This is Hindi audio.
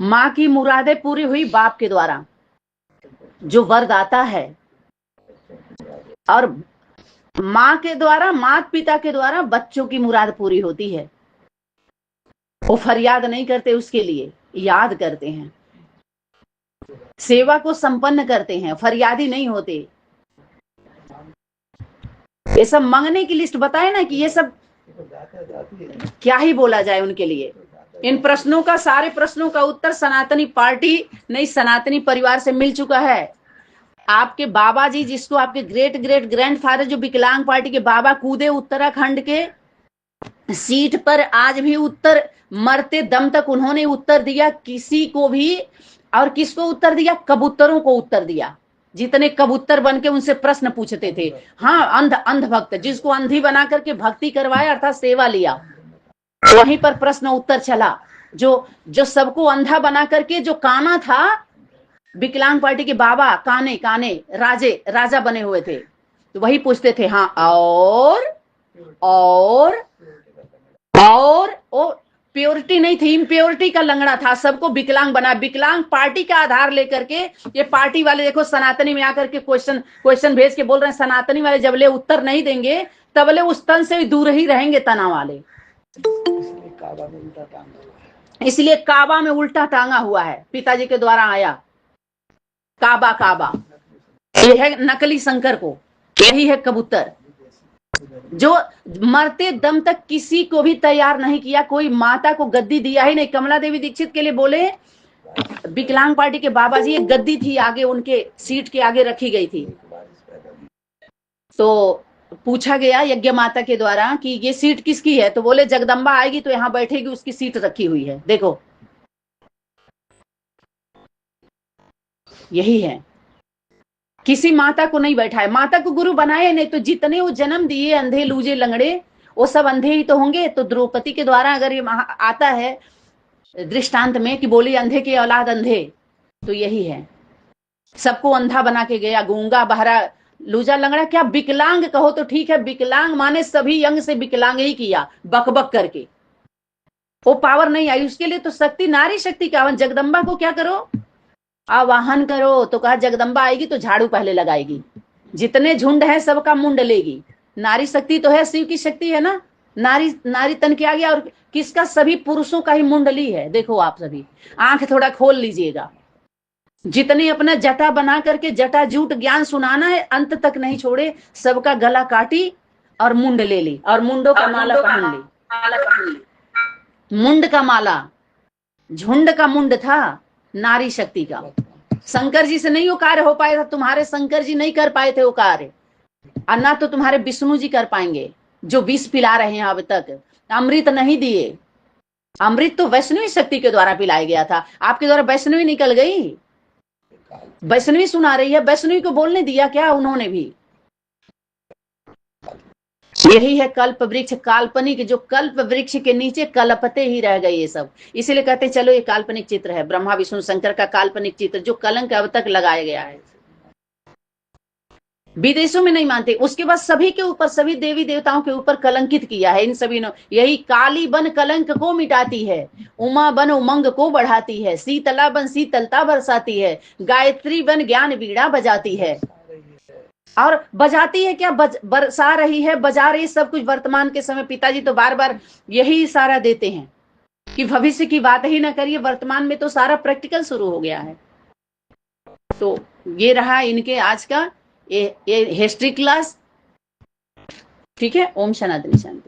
माँ की मुरादें पूरी हुई बाप के द्वारा, जो वरदाता है, और माँ के द्वारा, माता पिता के द्वारा बच्चों की मुराद पूरी होती है। वो फरियाद नहीं करते, उसके लिए याद करते हैं, सेवा को संपन्न करते हैं, फरियादी नहीं होते। ये सब मांगने की लिस्ट बताए ना, कि ये सब क्या ही बोला जाए उनके लिए। इन प्रश्नों का, सारे प्रश्नों का उत्तर सनातनी पार्टी नहीं, सनातनी परिवार से मिल चुका है। आपके बाबा जी, जिसको आपके ग्रेट ग्रेट ग्रैंडफादर, जो विकलांग पार्टी के बाबा कूदे उत्तराखंड के सीट पर, आज भी उत्तर, मरते दम तक उन्होंने उत्तर दिया किसी को भी। और किसको उत्तर दिया? कबूतरों को उत्तर दिया। जितने कबूतर बन के उनसे प्रश्न पूछते थे। हाँ, अंध भक्त, जिसको अंधी बना करके भक्ति करवाया, अर्थात सेवा लिया, वहीं पर प्रश्न उत्तर चला। जो सबको अंधा बना करके जो काना था, विकलांग पार्टी के बाबा काने काने राजा बने हुए थे, तो वही पूछते थे। हाँ, और वो प्योरिटी नहीं थी, इम्प्योरिटी का लंगड़ा था, सबको विकलांग बना। विकलांग पार्टी का आधार लेकर के ये पार्टी वाले देखो सनातनी में आकर के क्वेश्चन भेज के बोल रहे हैं, सनातनी वाले जबले उत्तर नहीं देंगे तबले उस तन से दूर ही रहेंगे, तना वाले। इसलिए काबा में उल्टा टांगा हुआ है, पिताजी के द्वारा आया काबा। ये है नकली शंकर को, यही है कबूतर, जो मरते दम तक किसी को भी तैयार नहीं किया, कोई माता को गद्दी दिया ही नहीं। कमला देवी दीक्षित के लिए बोले, विकलांग पार्टी के बाबा जी, एक गद्दी थी आगे, उनके सीट के आगे रखी गई थी। तो पूछा गया यज्ञ माता के द्वारा कि ये सीट किसकी है, तो बोले जगदम्बा आएगी तो यहां बैठेगी, उसकी सीट रखी हुई है। देखो, यही है, किसी माता को नहीं बैठा है, माता को गुरु बनाए नहीं। तो जितने वो जन्म दिए अंधे लूजे लंगड़े, वो सब अंधे ही तो होंगे। तो द्रौपदी के द्वारा अगर ये आता है दृष्टांत में कि बोली अंधे की औलाद अंधे, तो यही है, सबको अंधा बना के गया, गूंगा बहरा लूजा लंगड़ा। क्या विकलांग कहो तो ठीक है, विकलांग माने सभी अंग से विकलांग ही किया, बकबक करके। वो पावर नहीं आई, उसके लिए तो शक्ति, नारी शक्ति का आह्वान। जगदम्बा को क्या करो? आवाहन करो। तो कहा जगदम्बा आएगी तो झाड़ू पहले लगाएगी, जितने झुंड है सबका मुंड लेगी। नारी शक्ति तो है, शिव की शक्ति है ना। नारी तन के आगे, और किसका? सभी पुरुषों का ही मुंडली है। देखो आप सभी आंख थोड़ा खोल लीजिएगा, जितने अपना जटा बना करके जटा जूट ज्ञान सुनाना है, अंत तक नहीं छोड़े, सबका गला काटी और मुंड ले ली, और मुंडों का माला पहन ली। मुंड का माला, झुंड का मुंड था नारी शक्ति का। शंकर जी से नहीं वो कार्य हो पाया था, तुम्हारे शंकर जी नहीं कर पाए थे वो कार्य, और ना तो तुम्हारे विष्णु जी कर पाएंगे, जो विष पिला रहे हैं अब तक, अमृत नहीं दिए। अमृत तो वैष्णवी शक्ति के द्वारा पिलाया गया था, आपके द्वारा वैष्णवी निकल गई, वैष्णवी सुना रही है। वैष्णवी को बोलने दिया क्या उन्होंने भी? यही है कल्प वृक्ष, काल्पनिक, जो कल्प वृक्ष के नीचे कल्पते ही रह गए ये सब। इसीलिए कहते चलो ये काल्पनिक चित्र है, ब्रह्मा विष्णु शंकर का काल्पनिक चित्र, जो कलंक अब तक लगाया गया है। विदेशों में नहीं मानते, उसके बाद सभी के ऊपर, सभी देवी देवताओं के ऊपर कलंकित किया है इन सभी ने। यही काली बन कलंक को मिटाती है, उमा बन उमंग को बढ़ाती है, शीतला बन शीतलता बरसाती है, गायत्री बन ज्ञान वीणा बजाती है। और बजाती है क्या? बरसा रही है, बजा रही, सब कुछ वर्तमान के समय। पिताजी तो बार बार यही इशारा देते हैं कि भविष्य की बात ही ना करिए, वर्तमान में तो सारा प्रैक्टिकल शुरू हो गया है। तो ये रहा इनके आज का ये हिस्ट्री क्लास। ठीक है, ओम शांति शांति।